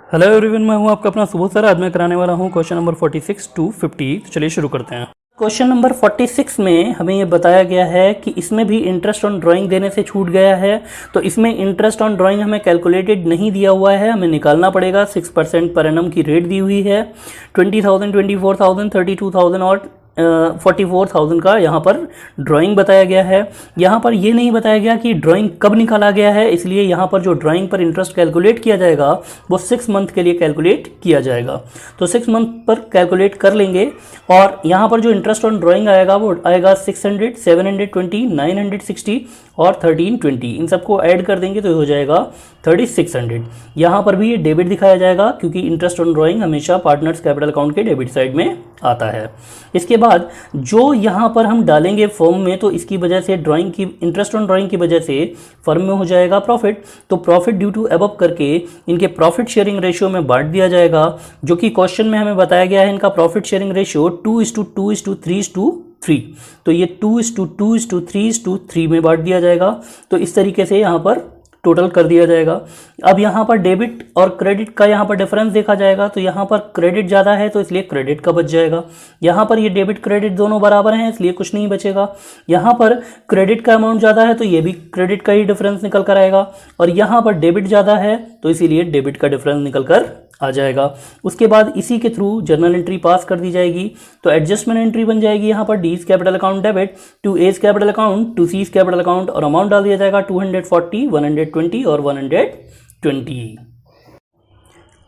Hello everyone, मैं हूं आपका अपना सुबोध सर। आज मैं कराने वाला हूं क्वेश्चन नंबर 46 टू 50। तो चलिए शुरू करते हैं। क्वेश्चन नंबर 46 में हमें ये बताया गया है कि इसमें भी इंटरेस्ट ऑन ड्राइंग देने से छूट गया है। तो इसमें इंटरेस्ट ऑन ड्राइंग हमें कैलकुलेटेड नहीं दिया हुआ है, हमें निकालना पड़ेगा। 6% पर एनम की रेट दी हुई है। 20,000, 24,000, 32,000 और 44,000 का यहाँ पर ड्राइंग बताया गया है। यहाँ पर ये नहीं बताया गया कि ड्राइंग कब निकाला गया है, इसलिए यहाँ पर जो ड्राइंग पर इंटरेस्ट कैलकुलेट किया जाएगा वो 6 मंथ के लिए कैलकुलेट किया जाएगा। तो 6 मंथ पर कैलकुलेट कर लेंगे और यहाँ पर जो इंटरेस्ट ऑन ड्राइंग आएगा वो आएगा 600, 720, 960 और 1320। इन सबको ऐड कर देंगे तो हो जाएगा 3600। यहाँ पर भी ये डेबिट दिखाया जाएगा क्योंकि इंटरेस्ट ऑन ड्राइंग हमेशा पार्टनर्स कैपिटल अकाउंट के डेबिट साइड में आता है। इसके बाद जो यहाँ पर हम डालेंगे फर्म में, तो इसकी वजह से ड्राइंग की इंटरेस्ट ऑन ड्राइंग की वजह से फर्म में हो जाएगा प्रॉफिट। तो प्रॉफिट ड्यू टू अबव करके इनके प्रॉफिट शेयरिंग रेशियो में बांट दिया जाएगा, जो कि क्वेश्चन में हमें बताया गया है। इनका प्रॉफिट शेयरिंग रेशियो 2:2:3:3। तो ये 2:2:3:3 में बांट दिया जाएगा। तो इस तरीके से यहाँ पर टोटल कर दिया जाएगा। अब यहाँ पर डेबिट और क्रेडिट का यहाँ पर डिफरेंस देखा जाएगा। तो यहाँ पर क्रेडिट ज़्यादा है तो इसलिए क्रेडिट का बच जाएगा। यहाँ पर ये डेबिट क्रेडिट दोनों बराबर हैं इसलिए कुछ नहीं बचेगा। यहाँ पर क्रेडिट का अमाउंट ज़्यादा है तो ये भी क्रेडिट का ही डिफरेंस निकल कर आएगा। और यहाँ पर डेबिट ज़्यादा है तो इसीलिए डेबिट का डिफरेंस निकल कर आ जाएगा। उसके बाद इसी के थ्रू जर्नल एंट्री पास कर दी जाएगी। तो एडजस्टमेंट एंट्री बन जाएगी यहाँ पर D's capital account debit to A's capital account to C's capital account, और अमाउंट डाल दिया जाएगा 240, 120 और 120।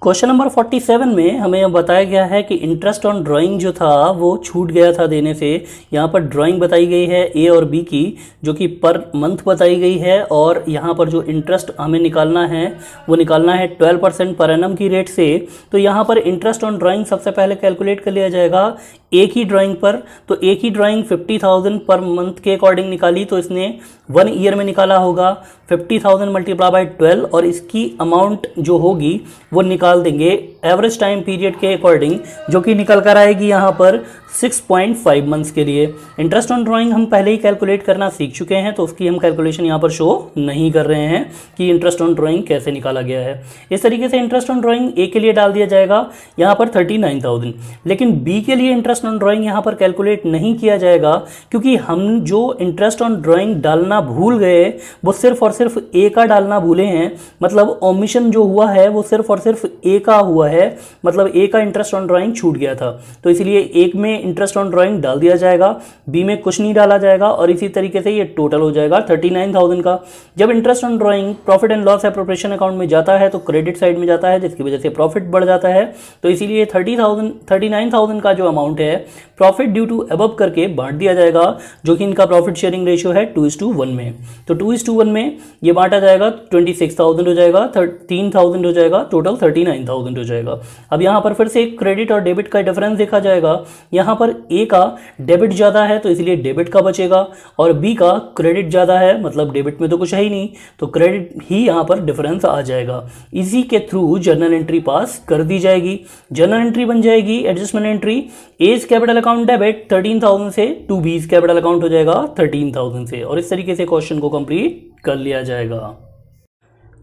क्वेश्चन नंबर 47 में हमें बताया गया है कि इंटरेस्ट ऑन ड्राइंग जो था वो छूट गया था देने से। यहाँ पर ड्राइंग बताई गई है ए और बी की, जो कि पर मंथ बताई गई है। और यहाँ पर जो इंटरेस्ट हमें निकालना है वो निकालना है 12% पर एनम की रेट से। तो यहाँ पर इंटरेस्ट ऑन ड्राइंग सबसे पहले कैलकुलेट कर लिया जाएगा एक ही ड्राइंग पर। तो एक ही ड्राइंग 50,000 पर मंथ के अकॉर्डिंग निकाली तो इसने 1 ईयर में निकाला होगा। 50,000 मल्टीप्लाई बाय 12 और इसकी अमाउंट जो होगी वो निकाल देंगे एवरेज टाइम पीरियड के अकॉर्डिंग, जो कि निकल कर आएगी यहाँ पर 6.5 मंथ्स के लिए। इंटरेस्ट ऑन ड्राइंग हम पहले ही कैलकुलेट करना सीख चुके हैं तो उसकी हम कैलकुलेशन यहाँ पर शो नहीं कर रहे हैं कि इंटरेस्ट ऑन ड्राइंग कैसे निकाला गया है। इस तरीके से इंटरेस्ट ऑन ड्राइंग ए के लिए डाल दिया जाएगा यहाँ पर 39,000, लेकिन बी के लिए इंटरेस्ट ऑन ड्राइंग यहाँ पर कैलकुलेट नहीं किया जाएगा क्योंकि हम जो इंटरेस्ट ऑन ड्राइंग डालना भूल गए वो सिर्फ और सिर्फ ए का डालना भूले हैं। मतलब ओमिशन जो हुआ है वो सिर्फ और सिर्फ ए का हुआ है, मतलब ए का इंटरेस्ट ऑन ड्राइंग छूट गया था। तो इसलिए एक में इंटरेस्ट ऑन ड्राइंग डाल दिया जाएगा, बी में कुछ नहीं डाला जाएगा और इसी तरीके से ये टोटल हो जाएगा 39,000 का। जब interest on drawing profit and loss appropriation account में जाता है तो क्रेडिट साइड में जाता है, जिसकी वजह से प्रॉफिट बढ़ जाता है। तो इसीलिए 39,000 का जो अमाउंट है प्रॉफिट ड्यू टू अबव करके बांट दिया जाएगा, जो कि इनका प्रॉफिट शेयरिंग रेशियो है 2:1 में। तो 2:1 में ये बांटा जाएगा, 26,000 हो जाएगा, 13,000 हो जाएगा, टोटल 39,000 हो जाएगा। अब यहाँ पर फिर से क्रेडिट और डेबिट का डिफरेंस देखा जाएगा। यहाँ पर ए का डेबिट ज़्यादा है तो इसलिए डेबिट का बचेगा और बी का क्रेडिट ज़्यादा है, मतलब डेबिट में तो कुछ है ही नहीं तो क्रेडिट ही यहाँ पर डिफरेंस आ जाएगा। इसी के थ्रू जर्नल एंट्री पास कर दी जाएगी। जर्नल एंट्री बन जाएगी adjustment entry A's capital account debit 13,000 से टू बीज कैपिटल अकाउंट हो जाएगा 13,000 से, और इस तरीके से क्वेश्चन को कंप्लीट कर लिया जाएगा।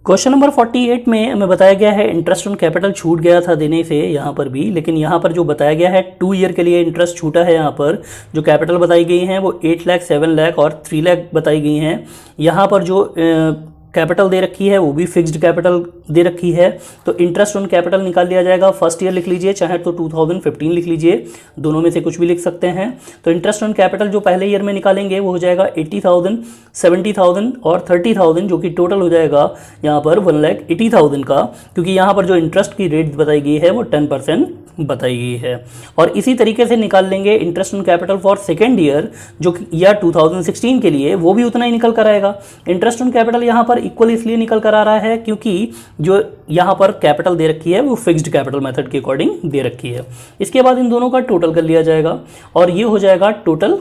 क्वेश्चन नंबर 48 में हमें बताया गया है इंटरेस्ट ऑन कैपिटल छूट गया था देने से यहाँ पर भी, लेकिन यहाँ पर जो बताया गया है 2 ईयर के लिए इंटरेस्ट छूटा है। यहाँ पर जो कैपिटल बताई गई हैं वो 8 लाख, 7 लाख और 3 लाख बताई गई हैं। यहाँ पर जो कैपिटल दे रखी है वो भी फिक्स्ड कैपिटल दे रखी है। तो इंटरेस्ट ऑन कैपिटल निकाल लिया जाएगा। फर्स्ट ईयर लिख लीजिए, चाहे तो 2015 लिख लीजिए, दोनों में से कुछ भी लिख सकते हैं। तो इंटरेस्ट ऑन कैपिटल जो पहले ईयर में निकालेंगे वो हो जाएगा 80,000, 70,000 और 30,000, जो कि टोटल हो जाएगा यहाँ पर 1,80,000 का, क्योंकि यहाँ पर जो इंटरेस्ट की रेट बताई गई है वो 10% बताई गई है। और इसी तरीके से निकाल लेंगे interest on capital for second year जो कि ईयर 2016 के लिए, वो भी उतना ही निकल कर आएगा। इंटरेस्ट ऑन कैपिटल यहाँ पर इक्वल इसलिए निकल कर आ रहा है क्योंकि जो यहाँ पर कैपिटल दे रखी है वो फिक्स्ड कैपिटल मेथड के अकॉर्डिंग दे रखी है। इसके बाद इन दोनों का टोटल कर लिया जाएगा और ये हो जाएगा टोटल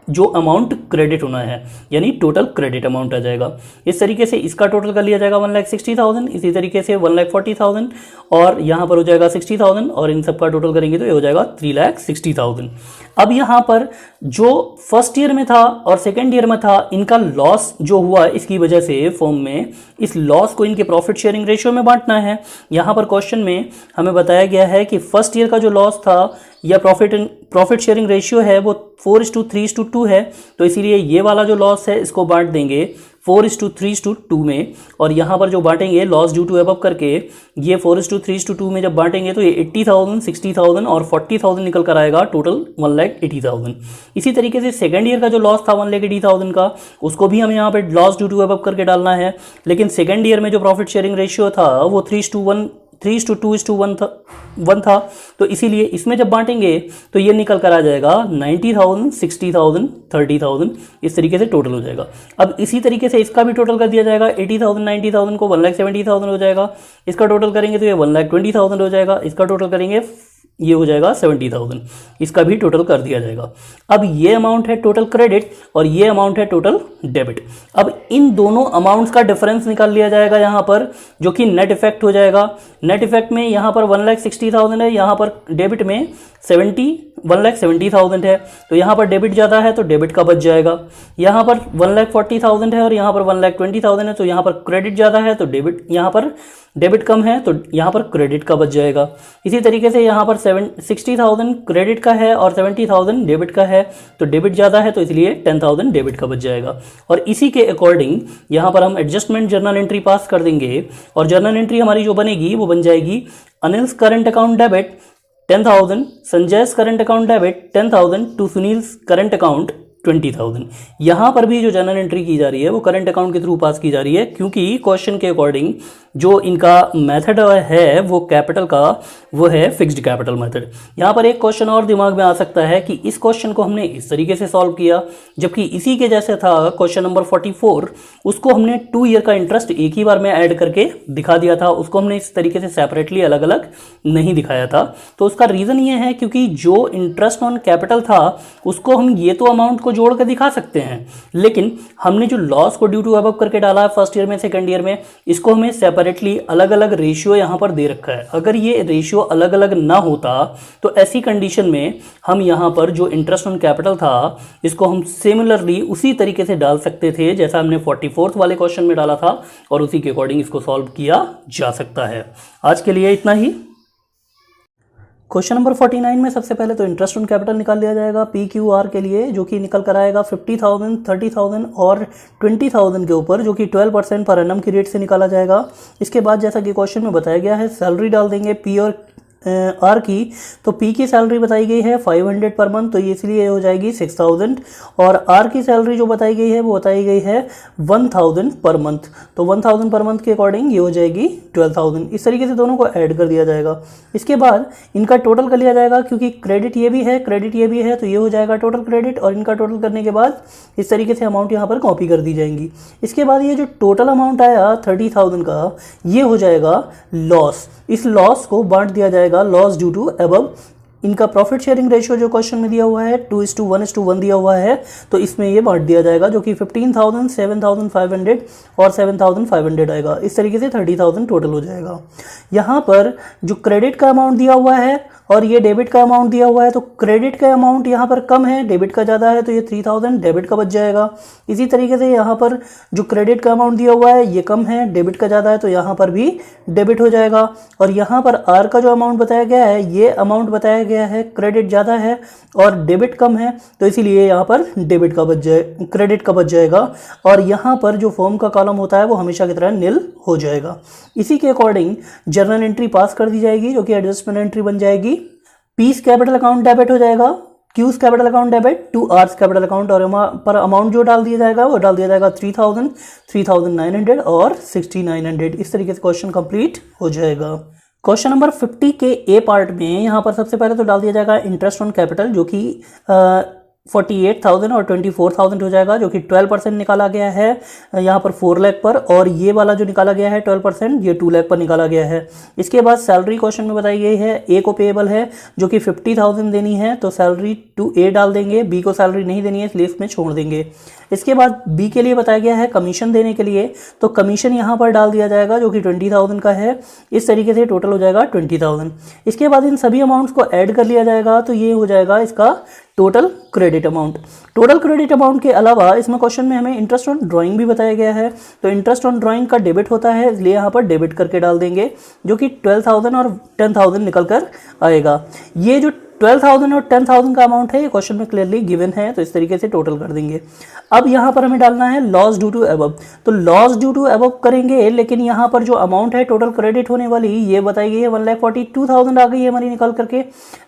जो अमाउंट क्रेडिट होना है, यानी टोटल क्रेडिट अमाउंट आ जाएगा। इस तरीके से इसका टोटल कर लिया जाएगा 1,60,000, इसी तरीके से 1,40,000 और यहाँ पर हो जाएगा 60,000 और इन सब का टोटल करेंगे तो ये हो जाएगा 3,60,000। अब यहाँ पर जो फर्स्ट ईयर में था और सेकेंड ईयर में था, इनका लॉस जो हुआ इसकी वजह से फर्म में, इस लॉस को इनके प्रॉफिट शेयरिंग रेशियो में बांटना है। यहाँ पर क्वेश्चन में हमें बताया गया है कि फर्स्ट ईयर का जो लॉस था या प्रॉफिट शेयरिंग रेशियो है वो 4:3:2 है, तो इसीलिए ये वाला जो लॉस है इसको बांट देंगे 4:3:2 में, और यहाँ पर जो बांटेंगे लॉस ड्यू टू अबव करके ये 4:3:2 में जब बांटेंगे तो ये 80,000, 60,000 और 40,000 निकल कर आएगा, टोटल 1,80,000। इसी तरीके से सेकेंड ईयर का जो लॉस था 1,80,000 का, उसको भी हमें यहाँ पे लॉस ड्यू टू अबव करके डालना है, लेकिन सेकेंड ईयर में जो प्रॉफिट शेयरिंग रेशियो था वो 3:2:1 था, तो इसीलिए इसमें जब बांटेंगे तो ये निकल कर आ जाएगा 90,000, 60,000, 30,000, इस तरीके से टोटल हो जाएगा। अब इसी तरीके से इसका भी टोटल कर दिया जाएगा, 80,000, 90,000 को 1,70,000 हो जाएगा, इसका टोटल करेंगे तो ये 1,20,000 हो जाएगा, इसका टोटल करेंगे ये हो जाएगा 70,000, इसका भी टोटल कर दिया जाएगा। अब ये अमाउंट है टोटल क्रेडिट और ये अमाउंट है टोटल डेबिट। अब इन दोनों अमाउंट्स का डिफरेंस निकाल लिया जाएगा यहाँ पर, जो कि नेट इफेक्ट हो जाएगा। नेट इफेक्ट में यहाँ पर 1,60,000 है, यहाँ पर डेबिट में 1,70,000 है, तो यहाँ पर डेबिट ज़्यादा है तो डेबिट का बच जाएगा। यहाँ पर 1,40,000 है और यहाँ पर 1,20,000 है, तो यहाँ पर क्रेडिट ज़्यादा है तो डेबिट, यहाँ पर डेबिट कम है तो यहाँ पर क्रेडिट का बच जाएगा। इसी तरीके से यहाँ पर 60,000 क्रेडिट का है और 70,000 डेबिट का है, तो डेबिट ज़्यादा है तो इसलिए 10,000 डेबिट का बच जाएगा। और इसी के अकॉर्डिंग यहाँ पर हम एडजस्टमेंट जर्नल एंट्री पास कर देंगे और जर्नल एंट्री हमारी जो बनेगी वो बन जाएगी Anil's current account debit 10,000, Sanjay's current account debit 10,000 to Sunil's current account 20,000। यहाँ पर भी जो जर्नल एंट्री की जा रही है वो करंट अकाउंट के थ्रू पास की जा रही है, क्योंकि क्वेश्चन के अकॉर्डिंग जो इनका मेथड है वो कैपिटल का वो है फिक्स्ड कैपिटल मेथड। यहाँ पर एक क्वेश्चन और दिमाग में आ सकता है कि इस क्वेश्चन को हमने इस तरीके से सॉल्व किया, जबकि इसी के जैसे था क्वेश्चन नंबर 44, उसको हमने 2 ईयर का इंटरेस्ट एक ही बार में ऐड करके दिखा दिया था, उसको हमने इस तरीके से सेपरेटली अलग अलग नहीं दिखाया था। तो उसका रीज़न ये है क्योंकि जो इंटरेस्ट ऑन कैपिटल था उसको हम ये तो अमाउंट को जोड़ कर दिखा सकते हैं, लेकिन हमने जो लॉस को ड्यू टू अबव करके डाला है फर्स्ट ईयर में सेकेंड ईयर में, इसको हमें सेपरेटली अलग अलग रेशियो यहाँ पर दे रखा है। अगर ये रेशियो अलग अलग ना होता तो ऐसी कंडीशन में हम यहाँ पर जो इंटरेस्ट ऑन कैपिटल था इसको हम सिमिलरली उसी तरीके से डाल सकते थे जैसा हमने 44th वाले क्वेश्चन में डाला था, और उसी के अकॉर्डिंग इसको सॉल्व किया जा सकता है। आज के लिए इतना ही। क्वेश्चन नंबर 49 में सबसे पहले तो इंटरेस्ट ऑन कैपिटल निकाल लिया जाएगा PQR के लिए, जो कि निकल कर आएगा 50,000, 30,000 और 20,000 के ऊपर, जो कि 12% पर एनम की रेट से निकाला जाएगा। इसके बाद जैसा कि क्वेश्चन में बताया गया है सैलरी डाल देंगे P और R की, तो P की सैलरी बताई गई है 500 पर मंथ, तो ये इसलिए हो जाएगी 6,000, और R की सैलरी जो बताई गई है वो बताई गई है 1,000 पर मंथ, तो 1,000 पर मंथ के अकॉर्डिंग ये हो जाएगी 12,000। इस तरीके से दोनों को ऐड कर दिया जाएगा। इसके बाद इनका टोटल कर लिया जाएगा, क्योंकि क्रेडिट ये भी है क्रेडिट ये भी है, तो ये हो जाएगा टोटल क्रेडिट, और इनका टोटल करने के बाद इस तरीके से अमाउंट यहाँ पर कॉपी कर दी जाएंगी। इसके बाद ये जो टोटल अमाउंट आया 30,000 का, ये हो जाएगा लॉस। इस लॉस को बांट दिया जाएगा लॉस ड्यू टू अबव। इनका प्रॉफिट शेयरिंग रेशियो जो क्वेश्चन में दिया हुआ है 2:1:1 दिया हुआ है, तो इसमें ये बांट दिया जाएगा, जो कि 15,000, 7,500 और 7,500 आएगा। इस तरीके से 30,000 टोटल हो जाएगा। यहाँ पर जो क्रेडिट का अमाउंट दिया हुआ है और ये डेबिट का अमाउंट दिया हुआ है, तो क्रेडिट का अमाउंट यहाँ पर कम है, डेबिट का ज़्यादा है, तो ये 3,000 डेबिट का बच जाएगा। इसी तरीके से यहाँ पर जो क्रेडिट का अमाउंट दिया हुआ है ये कम है, डेबिट का ज़्यादा है, तो यहाँ पर भी डेबिट हो जाएगा। और यहाँ पर आर का जो अमाउंट बताया गया है, ये अमाउंट बताया गया है क्रेडिट ज़्यादा है और डेबिट कम है, तो इसीलिए यहाँ पर डेबिट का क्रेडिट का बच जाएगा। और यहाँ पर जो फॉर्म का कॉलम होता है वो हमेशा की तरह निल हो जाएगा। इसी के अकॉर्डिंग जर्नल एंट्री पास कर दी जाएगी, जो कि एडजस्टमेंट एंट्री बन जाएगी। पीस कैपिटल अकाउंट डेबिट हो जाएगा, Q's capital account debit to R's capital account, और पर अमाउंट जो डाल दिया जाएगा वो डाल दिया जाएगा 3,000, 3,900 और 6,900। इस तरीके से क्वेश्चन कंप्लीट हो जाएगा। क्वेश्चन नंबर 50 के ए पार्ट में यहाँ पर सबसे पहले तो डाल दिया जाएगा इंटरेस्ट ऑन कैपिटल, जो कि 48,000 और 24,000 हो जाएगा, जो कि 12% निकाला गया है यहाँ पर 4 लाख पर, और ये वाला जो निकाला गया है 12% ये 2 लाख पर निकाला गया है। इसके बाद सैलरी क्वेश्चन में बताई गई है, ए को पेएबल है जो कि 50,000 देनी है, तो सैलरी टू ए डाल देंगे, बी को सैलरी नहीं देनी है इसलिए इसमें छोड़ देंगे। इसके बाद बी के लिए बताया गया है कमीशन देने के लिए, तो कमीशन यहाँ पर डाल दिया जाएगा जो कि 20,000 का है। इस तरीके से टोटल हो जाएगा 20,000। इसके बाद इन सभी अमाउंट्स को ऐड कर लिया जाएगा, तो ये हो जाएगा इसका total credit amount. Total credit amount के अलावा इसमें क्वेश्चन में हमें इंटरेस्ट ऑन ड्राइंग भी बताया गया है, तो इंटरेस्ट ऑन ड्राइंग का डेबिट होता है इसलिए यहाँ पर डेबिट करके डाल देंगे, जो कि 12,000 और 10,000 निकल कर आएगा। ये जो 12,000 और 10,000 का अमाउंट है ये क्वेश्चन में क्लियरली गिवन है, तो इस तरीके से टोटल कर देंगे। अब यहाँ पर हमें डालना है लॉस ड्यू टू अबव, तो लॉस ड्यू टू अबव करेंगे, लेकिन यहाँ पर जो अमाउंट है टोटल क्रेडिट होने वाली ये बताई गई है 1,42,000 आ गई है हमारी निकल करके,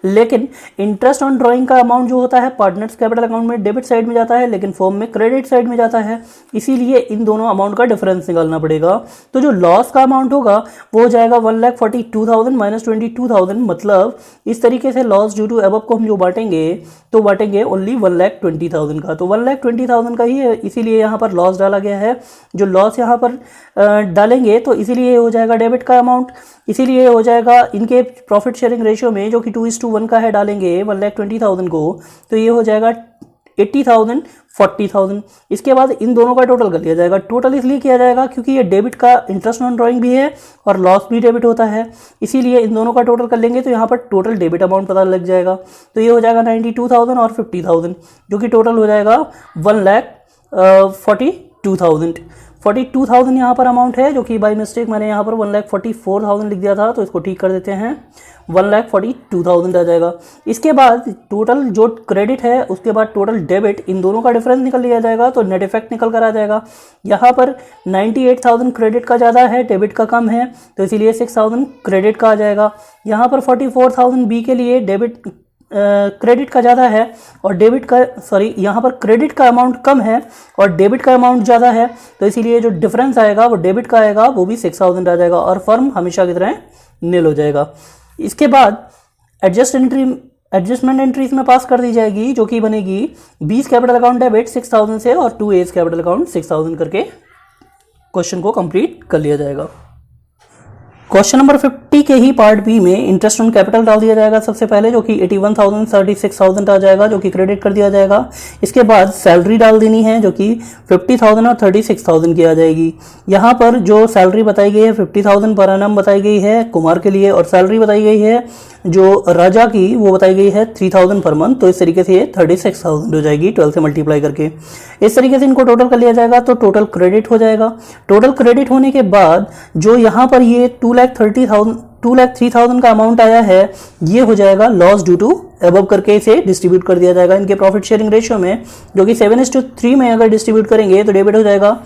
लेकिन इंटरेस्ट ऑन ड्राइंग का अमाउंट जो होता है पार्टनर्स कैपिटल अकाउंट में डेबिट साइड में जाता है, लेकिन फॉर्म में क्रेडिट साइड में जाता है, इसीलिए इन दोनों अमाउंट का डिफरेंस निकालना पड़ेगा। तो जो लॉस का अमाउंट होगा वो हो जाएगा 1,42,000 माइनस 22,000, मतलब इस तरीके से लॉस ड्यू टू अबव को हम जो बांटेंगे तो बांटेंगे ओनली 1,20,000 का, तो 1,20,000 का ही है, इसीलिए यहाँ पर लॉस डाला गया है। जो लॉस यहाँ पर डालेंगे तो इसीलिए हो जाएगा डेबिट का अमाउंट, इसीलिए हो जाएगा इनके प्रॉफिट शेयरिंग रेशियो में जो कि 2:1 का है डालेंगे 1,20,000 को, तो ये हो जाएगा 80,000 40,000। इसके बाद इन दोनों का टोटल कर लिया जाएगा। टोटल इसलिए किया जाएगा क्योंकि ये डेबिट का इंटरेस्ट ऑन ड्राइंग भी है और लॉस भी डेबिट होता है, इसीलिए इन दोनों का टोटल कर लेंगे तो यहाँ पर टोटल डेबिट अमाउंट पता लग जाएगा। तो ये हो जाएगा 92,000 और 50,000, जो कि टोटल हो जाएगा 1,42,000। 42,000 यहाँ पर अमाउंट है, जो कि बाय मिस्टेक मैंने यहाँ पर 1,44,000 लिख दिया था, तो इसको ठीक कर देते हैं, 1,42,000 आ जाएगा। इसके बाद टोटल जो क्रेडिट है उसके बाद टोटल डेबिट, इन दोनों का डिफरेंस निकल लिया जाएगा, तो नेट इफेक्ट निकल कर आ जाएगा। यहाँ पर 98,000 क्रेडिट का ज़्यादा है, डेबिट का कम है, तो इसीलिए 6,000 क्रेडिट का आ जाएगा। यहाँ पर 44,000 बी के लिए डेबिट क्रेडिट का ज़्यादा है और डेबिट का यहाँ पर क्रेडिट का अमाउंट कम है और डेबिट का अमाउंट ज़्यादा है, तो इसीलिए जो डिफरेंस आएगा वो डेबिट का आएगा, वो भी 6,000 आ जाएगा और फर्म हमेशा की तरह नील हो जाएगा। इसके बाद एडजस्टमेंट एंट्री इसमें पास कर दी जाएगी, जो कि बनेगी 20 कैपिटल अकाउंट डेबिट 6,000 से और 2 एज कैपिटल अकाउंट 6,000 करके क्वेश्चन को कंप्लीट कर लिया जाएगा। क्वेश्चन नंबर 50 के ही पार्ट बी में इंटरेस्ट ऑन कैपिटल डाल दिया जाएगा सबसे पहले, जो कि 81,000 36,000 आ जाएगा, जो कि क्रेडिट कर दिया जाएगा। इसके बाद सैलरी डाल देनी है, जो कि 50,000 और 36,000 की आ जाएगी। यहाँ पर जो सैलरी बताई गई है 50,000 पर एनम बताई गई है कुमार के लिए, और सैलरी बताई गई है जो राजा की वो बताई गई है 3,000 पर मंथ, तो इस तरीके से ये 36,000 हो जाएगी 12 से मल्टीप्लाई करके। इस तरीके से इनको टोटल कर लिया जाएगा, तो टोटल क्रेडिट हो जाएगा। टोटल क्रेडिट होने के बाद जो यहाँ पर ये 2,03,000 का अमाउंट आया है, ये हो जाएगा लॉस ड्यू टू अबव करके इसे डिस्ट्रीब्यूट कर दिया जाएगा इनके प्रॉफिट शेयरिंग रेशियो में, जो कि 7:3 में अगर डिस्ट्रीब्यूट करेंगे तो डेबिट हो जाएगा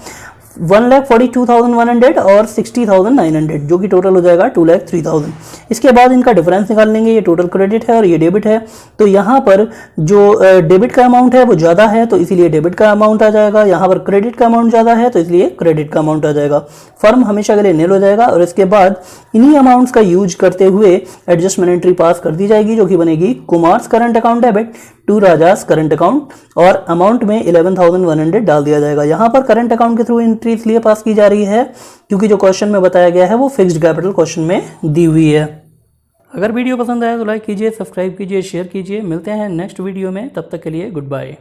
1,42,100 और 60,900, जो कि टोटल हो जाएगा 2,03,000। इसके बाद इनका डिफरेंस निकाल लेंगे, ये टोटल क्रेडिट है और ये डेबिट है, तो यहाँ पर जो डेबिट का अमाउंट है वो ज़्यादा है, तो इसीलिए डेबिट का अमाउंट आ जाएगा। यहाँ पर क्रेडिट का अमाउंट ज़्यादा है, तो इसलिए क्रेडिट का अमाउंट आ जाएगा। फर्म हमेशा के लिए नील हो जाएगा और इसके बाद इन्हीं अमाउंट्स का यूज करते हुए एडजस्टमेंट एंट्री पास कर दी जाएगी, जो कि बनेगी Kumar's current account debit to Raja's current account, और अमाउंट में 11,100 डाल दिया जाएगा। यहाँ पर करंट अकाउंट के थ्रू एंट्री इसलिए पास की जा रही है क्योंकि जो क्वेश्चन में बताया गया है वो फिक्स्ड कैपिटल क्वेश्चन में दी हुई है। अगर वीडियो पसंद आया तो लाइक कीजिए, सब्सक्राइब कीजिए, शेयर कीजिए। मिलते हैं नेक्स्ट वीडियो में, तब तक के लिए गुड बाय।